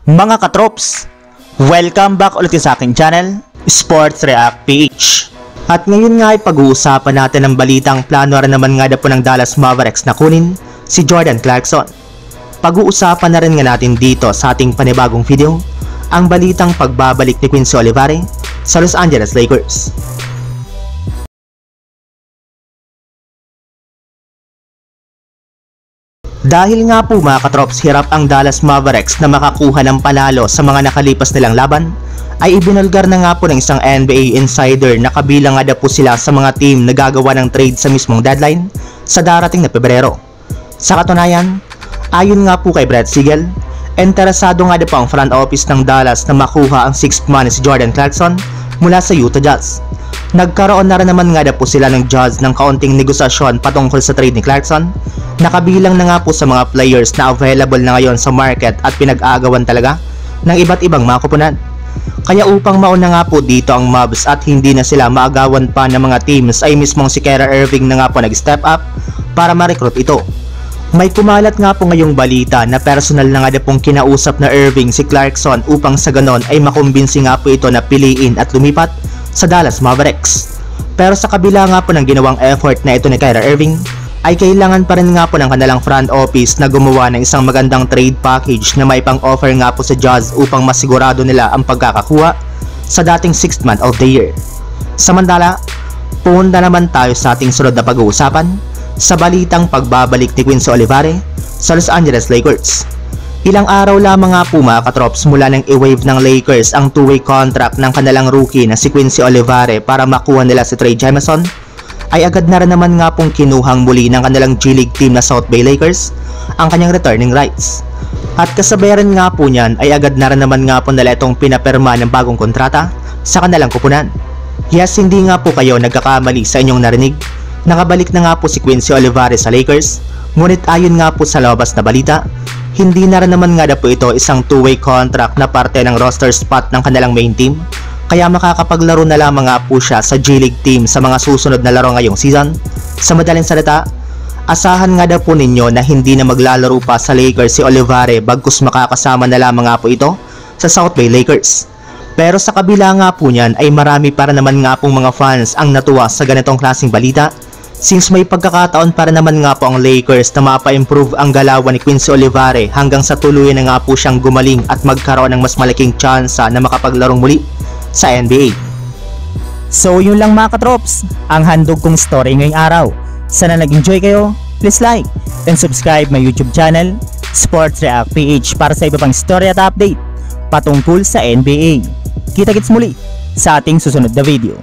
Mga katrops, welcome back ulit sa aking channel, Sports React PH. At ngayon nga ay pag-uusapan natin ang balitang plano rin naman nga po ng Dallas Mavericks na kunin si Jordan Clarkson. Pag-uusapan na rin nga natin dito sa ating panibagong video ang balitang pagbabalik ni Quincy Olivare sa Los Angeles Lakers. Dahil nga po mga katrops, hirap ang Dallas Mavericks na makakuha ng panalo sa mga nakalipas nilang laban, ay ibinulgar na nga po ng isang NBA insider na kabilang nga po sila sa mga team na gagawa ng trade sa mismong deadline sa darating na Pebrero. Sa katunayan, ayon nga po kay Brett Siegel, interesado nga po ang front office ng Dallas na makuha ang 6th man si Jordan Clarkson mula sa Utah Jazz. Nagkaroon na rin naman nga po sila ng Jazz ng kaunting negosasyon patungkol sa trade ni Clarkson, nakabilang na nga po sa mga players na available na ngayon sa market at pinag-aagawan talaga ng iba't ibang mga kupunan. Kaya upang mauna nga po dito ang Mavs at hindi na sila maagawan pa ng mga teams, ay mismong si Kyrie Irving na nga po nag-step up para ma-recruit ito. May kumalat nga po ngayong balita na personal na nga pong kinausap na Irving si Clarkson upang sa ganon ay makumbinsi nga po ito na piliin at lumipat sa Dallas Mavericks. Pero sa kabila nga po ng ginawang effort na ito ni Kyrie Irving, ay kailangan pa rin nga po ng kanilang front office na gumawa ng isang magandang trade package na may pang-offer nga po sa Jazz upang masigurado nila ang pagkakakuha sa dating 6th man of the year. Samantala, punta naman tayo sa ating sunod na pag-uusapan sa balitang pagbabalik ni Quincy Olivare sa Los Angeles Lakers. Ilang araw lamang nga po mga katrops mula nang i-waive ng Lakers ang 2-way contract ng kanilang rookie na si Quincy Olivare para makuha nila si Trey Jemison, ay agad na rin naman nga pong kinuhang muli ng kanilang G-League team na South Bay Lakers ang kanyang returning rights. At kasabayan nga po niyan ay agad na rin naman nga po nila itong pinapirma ng bagong kontrata sa kanilang kupunan. Yes, hindi nga po kayo nagkakamali sa inyong narinig. Nakabalik na nga po si Quincy Olivare sa Lakers, ngunit ayon nga po sa labas na balita, hindi na rin naman nga po ito isang 2-way contract na parte ng roster spot ng kanilang main team. Kaya makakapaglaro na lamang nga po siya sa G-League team sa mga susunod na laro ngayong season. Sa madaling salita, asahan nga po ninyo na hindi na maglalaro pa sa Lakers si Olivare bagkus makakasama na lamang nga po ito sa South Bay Lakers. Pero sa kabila nga po niyan ay marami para naman nga pong mga fans ang natuwa sa ganitong klaseng balita, since may pagkakataon para naman nga po ang Lakers na mapa-improve ang galawan ni Quincy Olivare hanggang sa tuluyan na nga po siyang gumaling at magkaroon ng mas malaking tsansa na makapaglarong muli sa NBA. So yun lang mga katrops, ang handog kong story ngayong araw. Sana nag-enjoy kayo, please like and subscribe my YouTube channel, Sports React PH, para sa iba pang story at update patungkol sa NBA. Kita-kits muli sa ating susunod na video.